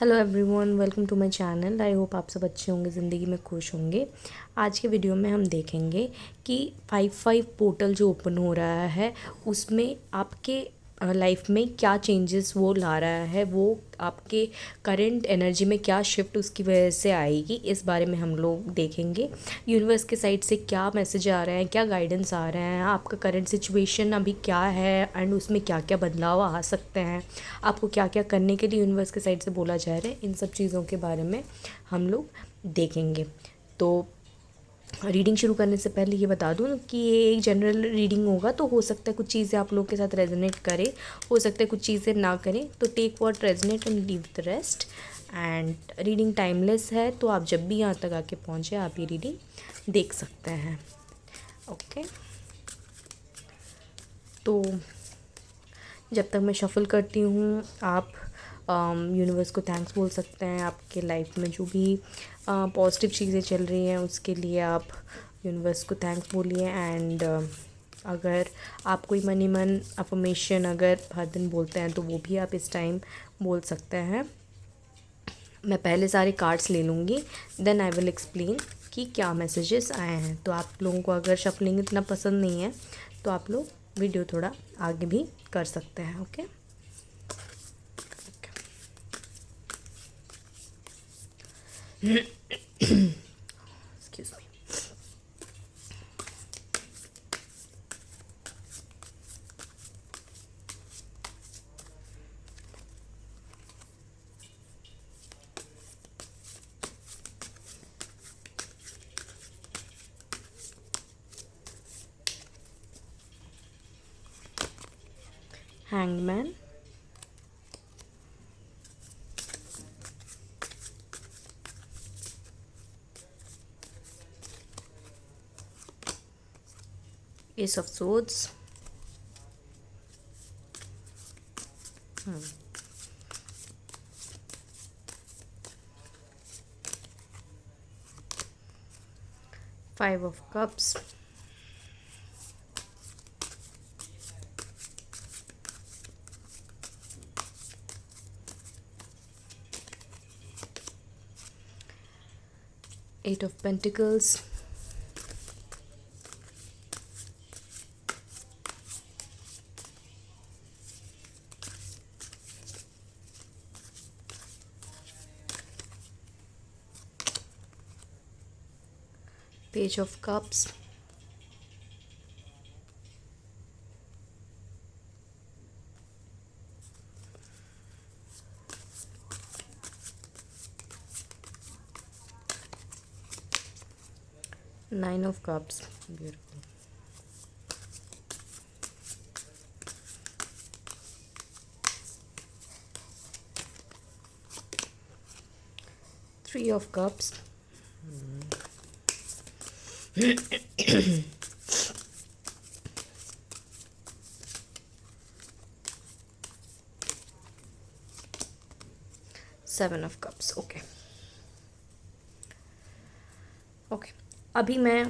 Hello everyone, welcome to my channel. I hope आप सब अच्छे होंगे, ज़िंदगी में खुश होंगे। आज के वीडियो में हम देखेंगे कि 5-5 पोर्टल जो ओपन हो रहा है उसमें आपके लाइफ में क्या चेंजेस वो ला रहा है, वो आपके करंट एनर्जी में क्या शिफ्ट उसकी वजह से आएगी, इस बारे में हम लोग देखेंगे। यूनिवर्स के साइड से क्या मैसेज आ रहे हैं, क्या गाइडेंस आ रहे हैं, आपका करंट सिचुएशन अभी क्या है एंड उसमें क्या क्या बदलाव आ सकते हैं, आपको क्या क्या करने के लिए यूनिवर्स के साइड से बोला जा रहा है, इन सब चीज़ों के बारे में हम लोग देखेंगे। तो रीडिंग शुरू करने से पहले ये बता दूँ कि ये एक जनरल रीडिंग होगा, तो हो सकता है कुछ चीज़ें आप लोगों के साथ रेजोनेट करे, हो सकता है कुछ चीज़ें ना करें, तो take what resonate and leave the rest. And reading timeless है, तो आप जब भी यहाँ तक आके पहुँचे आप ये रीडिंग देख सकते हैं। ओके, तो जब तक मैं शफ़ल करती हूँ आप यूनिवर्स को थैंक्स बोल सकते हैं। आपके लाइफ में जो भी पॉजिटिव चीज़ें चल रही हैं उसके लिए आप यूनिवर्स को थैंक्स बोलिए। एंड अगर आप कोई मनी मन अफर्मेशन अगर हर दिन बोलते हैं तो वो भी आप इस टाइम बोल सकते हैं। मैं पहले सारे कार्ड्स ले लूँगी, देन आई विल एक्सप्लेन कि क्या मैसेजेस आए हैं। तो आप लोगों को अगर शफलिंग इतना पसंद नहीं है तो आप लोग वीडियो थोड़ा आगे भी कर सकते हैं। Okay, excuse me. Hangman, ace of swords, five of cups, eight of pentacles, page of cups, nine of cups, beautiful, three of cups, seven of cups. Okay okay, अभी मैं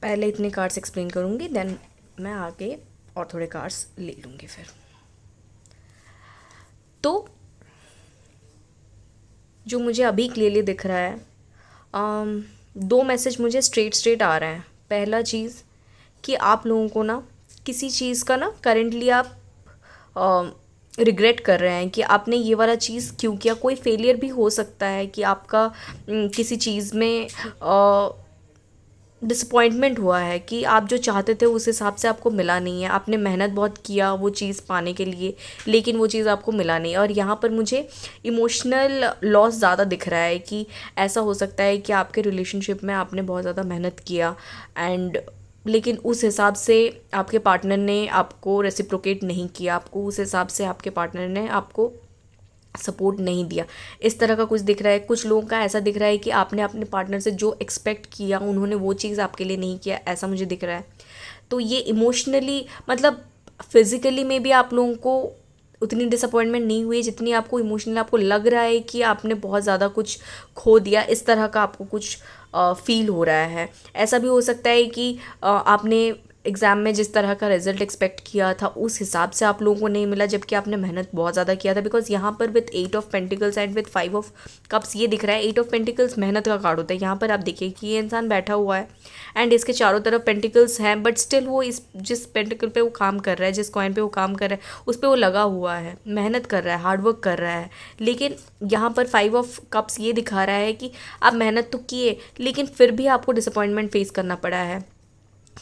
पहले इतने कार्ड्स एक्सप्लेन करूँगी, देन मैं आगे और थोड़े cards ले लूँगी। फिर तो जो मुझे अभी क्लियरली दिख रहा है, दो मैसेज मुझे स्ट्रेट आ रहे हैं। पहला चीज़ कि आप लोगों को ना किसी चीज़ का ना करेंटली आप रिग्रेट कर रहे हैं कि आपने ये वाला चीज़ क्यों किया। कोई फेलियर भी हो सकता है कि आपका किसी चीज़ में डिसअपॉइंटमेंट हुआ है कि आप जो चाहते थे उस हिसाब से आपको मिला नहीं है। आपने मेहनत बहुत किया वो चीज़ पाने के लिए, लेकिन वो चीज़ आपको मिला नहीं। और यहाँ पर मुझे इमोशनल लॉस ज़्यादा दिख रहा है कि ऐसा हो सकता है कि आपके रिलेशनशिप में आपने बहुत ज़्यादा मेहनत किया एंड लेकिन उस हिसाब से आपके पार्टनर ने आपको रेसिप्रोकेट नहीं किया, आपको उस हिसाब से आपके पार्टनर ने आपको सपोर्ट नहीं दिया। इस तरह का कुछ दिख रहा है। कुछ लोगों का ऐसा दिख रहा है कि आपने अपने पार्टनर से जो एक्सपेक्ट किया उन्होंने वो चीज़ आपके लिए नहीं किया, ऐसा मुझे दिख रहा है। तो ये इमोशनली मतलब फिज़िकली में भी आप लोगों को उतनी डिसअपॉइंटमेंट नहीं हुई जितनी आपको इमोशनली आपको लग रहा है कि आपने बहुत ज़्यादा कुछ खो दिया। इस तरह का आपको कुछ फील हो रहा है। ऐसा भी हो सकता है कि आपने एग्ज़ाम में जिस तरह का रिजल्ट एक्सपेक्ट किया था उस हिसाब से आप लोगों को नहीं मिला, जबकि आपने मेहनत बहुत ज़्यादा किया था। बिकॉज यहाँ पर with 8 of pentacles and with 5 of cups ये दिख रहा है, 8 ऑफ पेंटिकल्स मेहनत का कार्ड होता है। यहाँ पर आप देखिए कि ये इंसान बैठा हुआ है एंड इसके चारों तरफ पेंटिकल्स हैं, बट स्टिल वो इस जिस पेंटिकल पे वो काम कर रहा है, जिस कॉइन पे वो काम कर रहा है, उस पर वो लगा हुआ है, मेहनत कर रहा है, हार्डवर्क कर रहा है। लेकिन यहाँ पर 5 ऑफ कप्स ये दिखा रहा है कि आप मेहनत तो किए, लेकिन फिर भी आपको डिसअपॉइंटमेंट फेस करना पड़ा है।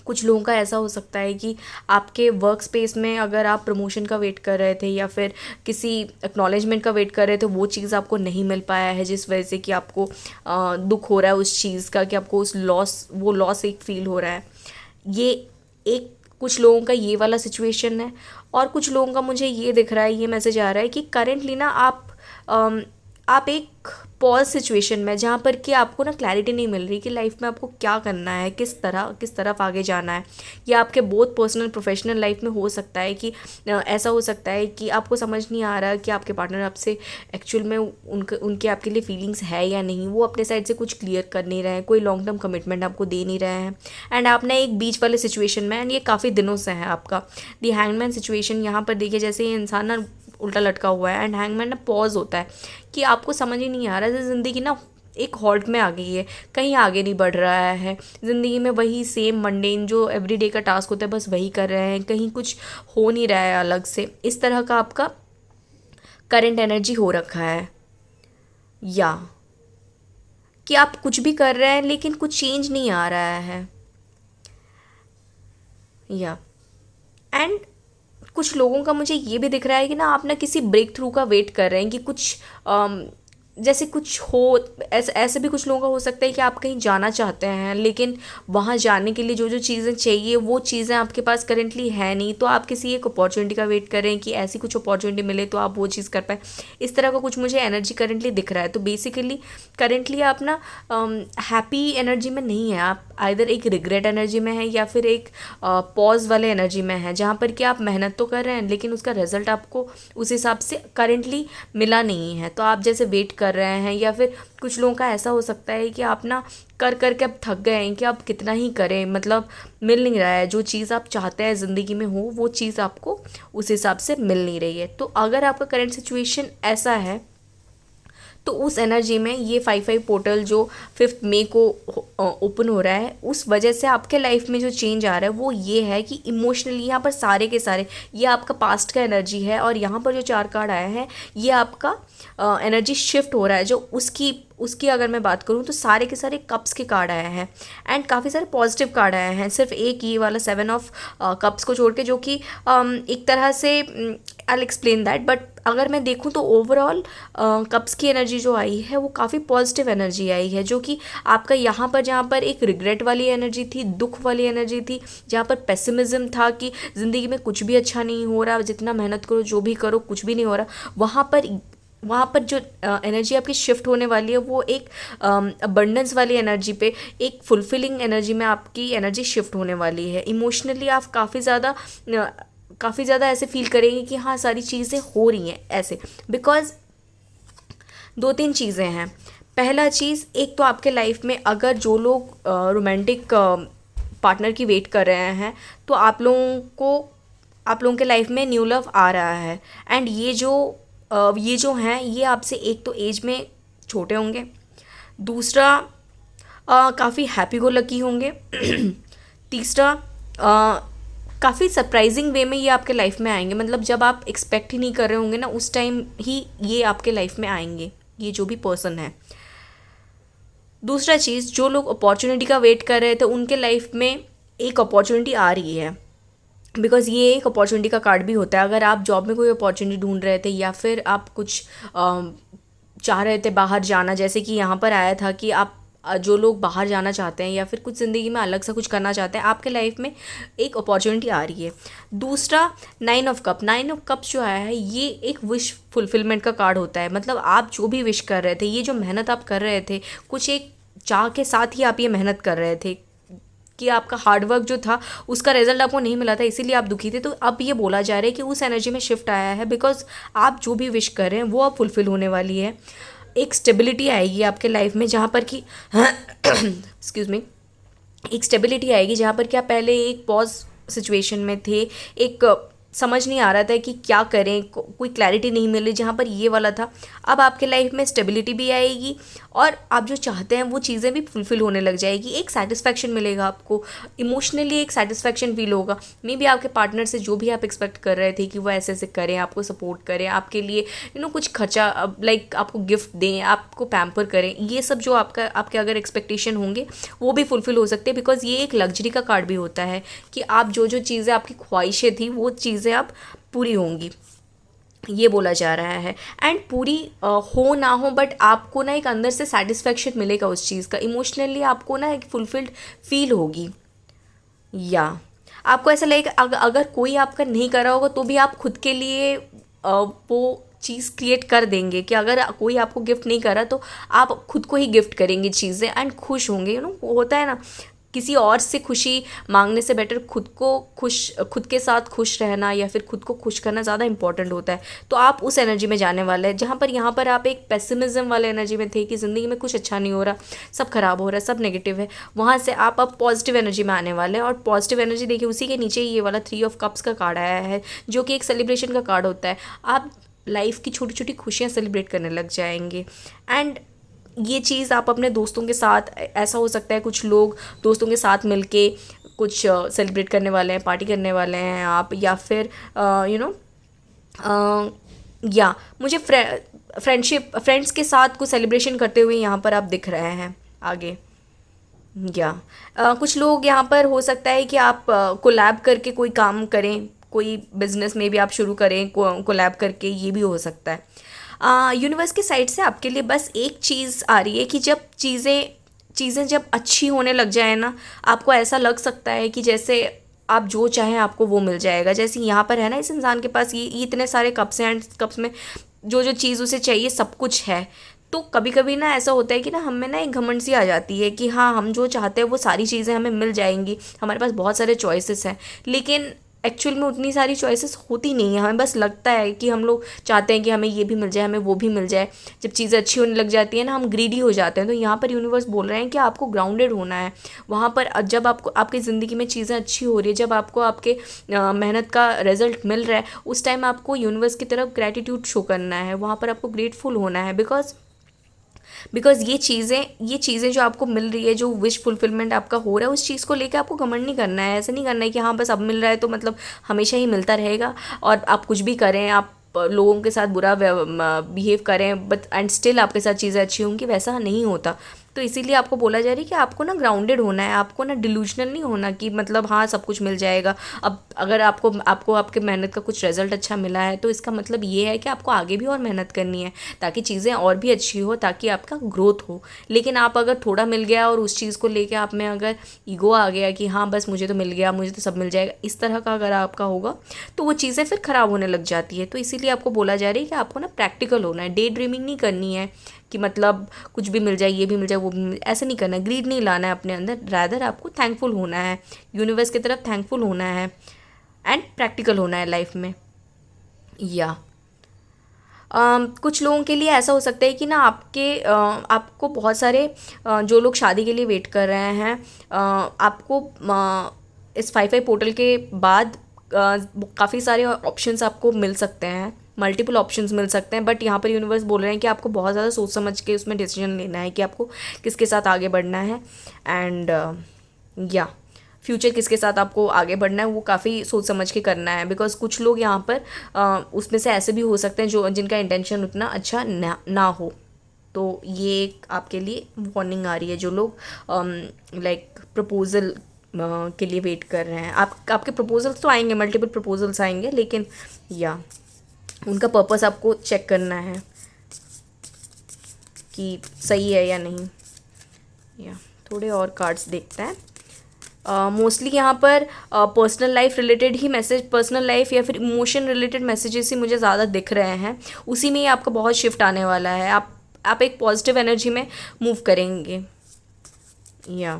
कुछ लोगों का ऐसा हो सकता है कि आपके वर्क स्पेस में अगर आप प्रमोशन का वेट कर रहे थे या फिर किसी एक्नॉलेजमेंट का वेट कर रहे थे, वो चीज़ आपको नहीं मिल पाया है, जिस वजह से कि आपको दुख हो रहा है उस चीज़ का, कि आपको उस वो लॉस एक फील हो रहा है। ये एक कुछ लोगों का ये वाला सिचुएशन है। और कुछ लोगों का मुझे ये दिख रहा है, ये मैसेज आ रहा है कि करेंटली ना आप एक पॉज सिचुएशन में, जहाँ पर कि आपको ना क्लैरिटी नहीं मिल रही कि लाइफ में आपको क्या करना है, किस तरफ आगे जाना है। या आपके बोथ पर्सनल प्रोफेशनल लाइफ में हो सकता है कि ऐसा हो सकता है कि आपको समझ नहीं आ रहा कि आपके पार्टनर आपसे एक्चुअल में उनके आपके लिए फीलिंग्स है या नहीं, वो अपने साइड से कुछ क्लियर कर नहीं रहे हैं, कोई लॉन्ग टर्म कमिटमेंट आपको दे नहीं रहे हैं। एंड आप ना एक बीच वाले सिचुएशन में, एंड ये काफ़ी दिनों से है आपका दी हैंगमैन सिचुएशन। यहाँ पर देखिए जैसे ये इंसान ना उल्टा लटका हुआ है एंड हैंगमैन ना पॉज होता है कि आपको समझ ही नहीं आ रहा है, ज़िंदगी ना एक हॉल्ट में आ गई है, कहीं आगे नहीं बढ़ रहा है ज़िंदगी में, वही सेम मंडेन जो एवरीडे का टास्क होता है बस वही कर रहे हैं, कहीं कुछ हो नहीं रहा है अलग से। इस तरह का आपका करंट एनर्जी हो रखा है, या कि आप कुछ भी कर रहे हैं लेकिन कुछ चेंज नहीं आ रहा है। या एंड कुछ लोगों का मुझे ये भी दिख रहा है कि ना आप ना किसी ब्रेक थ्रू का वेट कर रहे हैं, कि कुछ जैसे कुछ हो। ऐसे भी कुछ लोगों का हो सकता है कि आप कहीं जाना चाहते हैं, लेकिन वहाँ जाने के लिए जो जो चीज़ें चाहिए वो चीज़ें आपके पास करेंटली है नहीं, तो आप किसी एक अपॉर्चुनिटी का वेट कर रहे हैं कि ऐसी कुछ अपॉर्चुनिटी मिले तो आप वो चीज़ कर पाए। इस तरह का कुछ मुझे एनर्जी करेंटली दिख रहा है। तो बेसिकली करेंटली आप ना हैप्पी एनर्जी में नहीं है, आप आइदर एक रिग्रेट एनर्जी में है या फिर एक पॉज वाले एनर्जी में है, जहाँ पर कि आप मेहनत तो कर रहे हैं लेकिन उसका रिजल्ट आपको उस हिसाब से करेंटली मिला नहीं है। तो आप जैसे वेट कर रहे हैं, या फिर कुछ लोगों का ऐसा हो सकता है कि आप ना कर कर के अब थक गए हैं कि आप कितना ही करें, मतलब मिल नहीं रहा है, जो चीज़ आप चाहते हैं ज़िंदगी में हो वो चीज़ आपको उस हिसाब से मिल नहीं रही है। तो अगर आपका करंट सिचुएशन ऐसा है तो उस एनर्जी में ये 5/5 पोर्टल जो 5 मई को ओपन हो रहा है, उस वजह से आपके लाइफ में जो चेंज आ रहा है वो ये है कि इमोशनली यहाँ पर सारे के सारे, ये आपका पास्ट का एनर्जी है। और यहाँ पर जो 4 कार्ड आया है ये आपका एनर्जी शिफ्ट हो रहा है, जो उसकी अगर मैं बात करूँ तो सारे के सारे कप्स के कार्ड आए हैं एंड काफ़ी सारे पॉजिटिव कार्ड आए हैं। सिर्फ एक ये वाला 7 ऑफ कप्स को छोड़ के, जो कि एक तरह से आई एक्सप्लेन दैट, बट अगर मैं देखूँ तो ओवरऑल कप्स की एनर्जी जो आई है वो काफ़ी पॉजिटिव एनर्जी आई है, जो कि आपका यहाँ पर जहाँ पर एक रिग्रेट वाली एनर्जी थी, दुख वाली एनर्जी थी, जहाँ पर पेसिमिज्म था कि ज़िंदगी में कुछ भी अच्छा नहीं हो रहा, जितना मेहनत करो जो भी करो कुछ भी नहीं हो रहा, वहाँ पर जो एनर्जी आपकी शिफ्ट होने वाली है वो एक अबंडेंस वाली एनर्जी पे, एक फुलफिलिंग एनर्जी में आपकी एनर्जी शिफ्ट होने वाली है। इमोशनली आप काफ़ी ज़्यादा ऐसे फील करेंगे कि हाँ सारी चीज़ें हो रही हैं ऐसे, बिकॉज 2-3 चीज़ें हैं। पहला चीज़, एक तो आपके लाइफ में अगर जो लोग रोमांटिक पार्टनर की वेट कर रहे हैं तो आप लोगों के लाइफ में न्यू लव आ रहा है। एंड ये जो हैं ये आपसे एक तो एज में छोटे होंगे, दूसरा काफ़ी हैप्पी गो लकी होंगे, तीसरा काफ़ी सरप्राइजिंग वे में ये आपके लाइफ में आएंगे, मतलब जब आप एक्सपेक्ट ही नहीं कर रहे होंगे ना उस टाइम ही ये आपके लाइफ में आएंगे, ये जो भी पर्सन है। दूसरा चीज़, जो लोग अपॉर्चुनिटी का वेट कर रहे थे उनके लाइफ में एक अपॉर्चुनिटी आ रही है, बिकॉज़ ये एक अपॉर्चुनिटी का कार्ड भी होता है। अगर आप जॉब में कोई अपॉर्चुनिटी ढूंढ रहे थे या फिर आप कुछ चाह रहे थे बाहर जाना, जैसे कि यहाँ पर आया था कि आप जो लोग बाहर जाना चाहते हैं या फिर कुछ ज़िंदगी में अलग सा कुछ करना चाहते हैं, आपके लाइफ में एक अपॉर्चुनिटी आ रही है। दूसरा 9 ऑफ कप्स जो आया है ये एक विश फुलफिलमेंट का कार्ड होता है, मतलब आप जो भी विश कर रहे थे, ये जो मेहनत आप कर रहे थे, कुछ एक चाह के साथ ही आप ये मेहनत कर रहे थे कि आपका हार्डवर्क जो था उसका रिजल्ट आपको नहीं मिला था, इसीलिए आप दुखी थे। तो अब ये बोला जा रहा है कि उस एनर्जी में शिफ्ट आया है, बिकॉज आप जो भी विश कर रहे हैं वो अब फुलफिल होने वाली है। एक स्टेबिलिटी आएगी आपके लाइफ में, जहाँ पर कि एक्सक्यूज़ मी, एक स्टेबिलिटी आएगी जहाँ पर कि आप पहले एक पॉज सिचुएशन में थे, एक समझ नहीं आ रहा था कि क्या करें, कोई क्लैरिटी नहीं मिल रही, जहाँ पर ये वाला था। अब आपके लाइफ में स्टेबिलिटी भी आएगी और आप जो चाहते हैं वो चीज़ें भी फुलफ़िल होने लग जाएगी। एक सेटिस्फैक्शन मिलेगा आपको, इमोशनली एक सेटिस्फैक्शन फील होगा। मे बी आपके पार्टनर से जो भी आप एक्सपेक्ट कर रहे थे कि वो ऐसे ऐसे करें, आपको सपोर्ट करें, आपके लिए कुछ खर्चा लाइक आपको गिफ्ट दें, आपको पैम्पर करें, ये सब जो आपके अगर एक्सपेक्टेशन होंगे वो भी फुलफ़िल हो सकते हैं। बिकॉज ये एक लग्जरी का कार्ड भी होता है कि आप जो जो चीज़ें आपकी ख्वाहिशें थी वो चीज़ें अब पूरी होंगी, ये बोला जा रहा है। एंड पूरी हो ना हो, बट आपको ना एक अंदर से सेटिस्फैक्शन मिलेगा उस चीज़ का, इमोशनली आपको ना एक फुलफिल्ड फील होगी। या आपको ऐसा लगेगा अगर कोई आपका नहीं कर रहा होगा तो भी आप खुद के लिए वो चीज़ क्रिएट कर देंगे कि अगर कोई आपको गिफ्ट नहीं कर रहा तो आप खुद को ही गिफ्ट करेंगे चीज़ें एंड खुश होंगे। होता है ना, किसी और से खुशी मांगने से बेटर खुद के साथ खुश रहना या फिर खुद को खुश करना ज़्यादा इंपॉर्टेंट होता है। तो आप उस एनर्जी में जाने वाले हैं जहाँ पर यहाँ पर आप एक पेसिमिज्म वाले एनर्जी में थे कि ज़िंदगी में कुछ अच्छा नहीं हो रहा, सब खराब हो रहा है, सब नेगेटिव है। वहाँ से आप अब पॉजिटिव एनर्जी में आने वाले हैं। और पॉजिटिव एनर्जी देखिए, उसी के नीचे ये वाला 3 ऑफ कप्स का कार्ड आया है जो कि एक सेलिब्रेशन का कार्ड होता है। आप लाइफ की छोटी छोटी खुशियाँ सेलिब्रेट करने लग जाएंगे। एंड ये चीज़ आप अपने दोस्तों के साथ, ऐसा हो सकता है कुछ लोग दोस्तों के साथ मिलके कुछ सेलिब्रेट करने वाले हैं, पार्टी करने वाले हैं आप, या फिर यू नो या मुझे फ्रेंड्स के साथ कुछ सेलिब्रेशन करते हुए यहाँ पर आप दिख रहे हैं आगे। या कुछ लोग यहाँ पर हो सकता है कि आप कोलैब करके कोई काम करें, कोई बिजनेस में भी आप शुरू करें कोलैब करके, ये भी हो सकता है। यूनिवर्स की साइड से आपके लिए बस एक चीज़ आ रही है कि जब चीज़ें जब अच्छी होने लग जाए ना, आपको ऐसा लग सकता है कि जैसे आप जो चाहें आपको वो मिल जाएगा। जैसे यहाँ पर है ना, इस इंसान के पास ये इतने सारे कप्स हैं एंड कप्स में जो जो चीज़ उसे चाहिए सब कुछ है। तो कभी कभी ना ऐसा होता है कि ना हमें ना एक घमंड सी आ जाती है कि हाँ, हम जो चाहते हैं वो सारी चीज़ें हमें मिल जाएंगी, हमारे पास बहुत सारे चॉइसेस हैं। लेकिन एक्चुअल में उतनी सारी चॉइसेस होती नहीं है। हमें बस लगता है कि हम लोग चाहते हैं कि हमें ये भी मिल जाए, हमें वो भी मिल जाए। जब चीज़ें अच्छी होने लग जाती है ना, हम ग्रीडी हो जाते हैं। तो यहाँ पर यूनिवर्स बोल रहे हैं कि आपको ग्राउंडेड होना है। वहाँ पर जब आपको आपकी ज़िंदगी में चीज़ें अच्छी हो रही है, जब आपको आपके मेहनत का रिजल्ट मिल रहा है, उस टाइम आपको यूनिवर्स की तरफ ग्रैटिट्यूड शो करना है, वहाँ पर आपको ग्रेटफुल होना है। बिकॉज ये चीज़ें जो आपको मिल रही है, जो विश फुलफिलमेंट आपका हो रहा है, उस चीज़ को लेकर आपको घमंड नहीं करना है। ऐसा नहीं करना है कि हाँ बस अब मिल रहा है तो मतलब हमेशा ही मिलता रहेगा और आप कुछ भी करें, आप लोगों के साथ बुरा बिहेव करें बट एंड स्टिल आपके साथ चीज़ें अच्छी होंगी, वैसा नहीं होता। तो इसीलिए आपको बोला जा रहा है कि आपको ना ग्राउंडेड होना है, आपको ना डिल्यूजनल नहीं होना कि मतलब हाँ सब कुछ मिल जाएगा। अब अगर आपको आपके मेहनत का कुछ रिजल्ट अच्छा मिला है तो इसका मतलब ये है कि आपको आगे भी और मेहनत करनी है ताकि चीज़ें और भी अच्छी हो, ताकि आपका ग्रोथ हो। लेकिन आप अगर थोड़ा मिल गया और उस चीज़ को लेकर आप में अगर ईगो आ गया कि हाँ बस मुझे तो मिल गया, मुझे तो सब मिल जाएगा, इस तरह का अगर आपका होगा तो वो चीज़ें फिर ख़राब होने लग जाती है। तो इसीलिए आपको बोला जा रहा है कि आपको ना प्रैक्टिकल होना है, डे ड्रीमिंग नहीं करनी है कि मतलब कुछ भी मिल जाए, ये भी मिल जाए, वो भी मिल, ऐसा नहीं करना है, ग्रीड नहीं लाना है अपने अंदर। रैदर आपको थैंकफुल होना है, यूनिवर्स की तरफ थैंकफुल होना है एंड प्रैक्टिकल होना है लाइफ में। या कुछ लोगों के लिए ऐसा हो सकता है कि ना आपको बहुत सारे जो लोग शादी के लिए वेट कर रहे हैं, आपको इस 5/5 पोर्टल के बाद काफ़ी सारे ऑप्शंस आपको मिल सकते हैं, मल्टीपल ऑप्शंस मिल सकते हैं। बट यहाँ पर यूनिवर्स बोल रहे हैं कि आपको बहुत ज़्यादा सोच समझ के उसमें डिसीजन लेना है कि आपको किसके साथ आगे बढ़ना है। एंड या फ्यूचर किसके साथ आपको आगे बढ़ना है वो काफ़ी सोच समझ के करना है। बिकॉज कुछ लोग यहाँ पर उसमें से ऐसे भी हो सकते हैं जो जिनका इंटेंशन उतना अच्छा ना हो। तो ये एक आपके लिए वार्निंग आ रही है जो लोग लाइक प्रपोज़ल के लिए वेट कर रहे हैं। आपके प्रपोजल्स तो आएंगे, मल्टीपल प्रपोजल्स आएंगे, लेकिन या उनका पर्पस आपको चेक करना है कि सही है या नहीं। या थोड़े और कार्ड्स देखते हैं। मोस्टली यहाँ पर पर्सनल लाइफ रिलेटेड ही मैसेज, पर्सनल लाइफ या फिर इमोशन रिलेटेड मैसेजेस ही मुझे ज़्यादा दिख रहे हैं। उसी में ही आपका बहुत शिफ्ट आने वाला है। आप एक पॉजिटिव एनर्जी में मूव करेंगे। या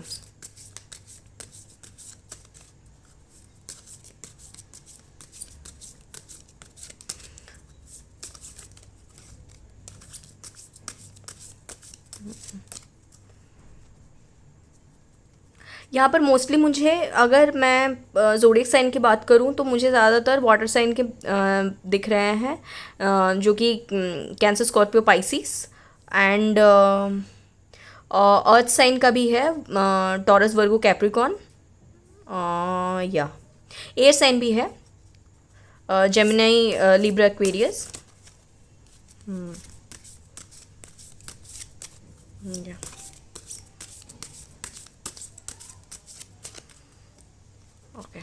यहाँ पर मोस्टली मुझे, अगर मैं ज़ोडिएक साइन की बात करूँ तो मुझे ज़्यादातर वाटर साइन के दिख रहे हैं, जो कि cancer, Scorpio, Pisces and earth sign का भी है, टॉरस, वर्गो, कैप्रिकॉन, या एयर साइन भी है, जेमिनी, लिब्रा, एक्वेरियस। या okay,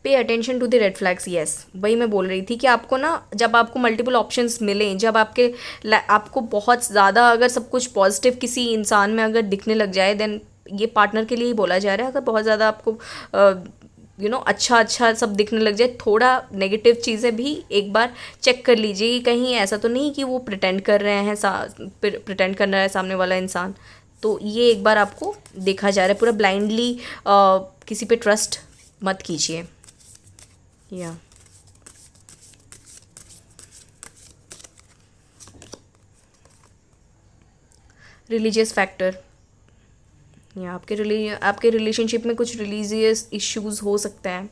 pay attention to the red flags. Yes, वही मैं बोल रही थी कि आपको ना, जब आपको मल्टीपल ऑप्शंस मिलें, जब आपको बहुत ज़्यादा अगर सब कुछ पॉजिटिव किसी इंसान में अगर दिखने लग जाए, देन ये पार्टनर के लिए ही बोला जा रहा है। अगर बहुत ज़्यादा आपको अच्छा अच्छा सब दिखने लग जाए, थोड़ा नेगेटिव चीज़ें भी एक बार चेक कर लीजिए कि कहीं ऐसा तो नहीं कि वो प्रिटेंड कर रहे हैं, प्रिटेंड कर रहा है सामने वाला इंसान। तो ये एक बार आपको देखा जा रहा है। पूरा ब्लाइंडली किसी पे ट्रस्ट मत कीजिए। या रिलीजियस फैक्टर, या आपके रिलेशनशिप में कुछ रिलीजियस इश्यूज हो सकते हैं।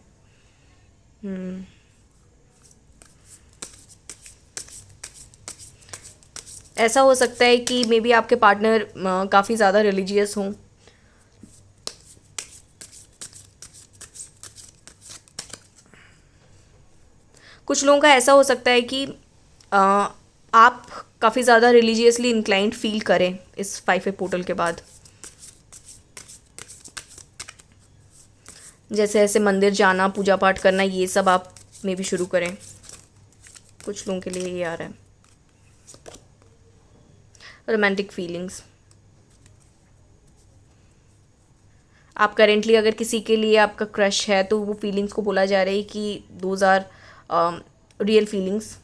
ऐसा हो सकता है कि मे बी आपके पार्टनर काफ़ी ज़्यादा रिलीजियस हों। कुछ लोगों का ऐसा हो सकता है कि आप काफ़ी ज़्यादा रिलीजियसली इंक्लाइंड फील करें इस 5 पोर्टल के बाद। जैसे ऐसे मंदिर जाना, पूजा पाठ करना, ये सब आप में भी शुरू करें। कुछ लोगों के लिए ये आ रहा है। रोमांटिक फीलिंग्स, आप करेंटली अगर किसी के लिए आपका क्रश है तो वो फीलिंग्स को बोला जा रहा है कि those are real feelings,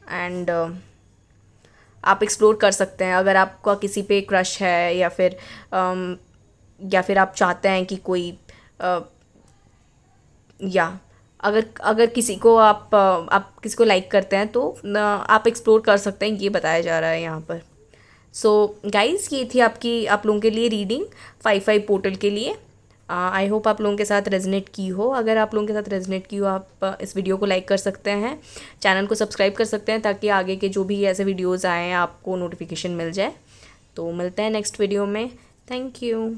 and आप एक्सप्लोर कर सकते हैं। अगर आपका किसी पे क्रश है या फिर आप चाहते हैं कि कोई या अगर किसी को आप किसी को लाइक करते हैं तो आप एक्सप्लोर कर सकते हैं, ये बताया जा रहा है यहाँ पर। सो गाइज़, ये थी आप लोगों के लिए रीडिंग 5 पोर्टल के लिए। आई होप आप लोगों के साथ रेजनेट की हो। अगर आप लोगों के साथ रेजनेट की हो, आप इस वीडियो को लाइक कर सकते हैं, चैनल को सब्सक्राइब कर सकते हैं, ताकि आगे के जो भी ऐसे वीडियोज़ आएँ आपको नोटिफिकेशन मिल जाए। तो मिलते हैं नेक्स्ट वीडियो में। Thank you.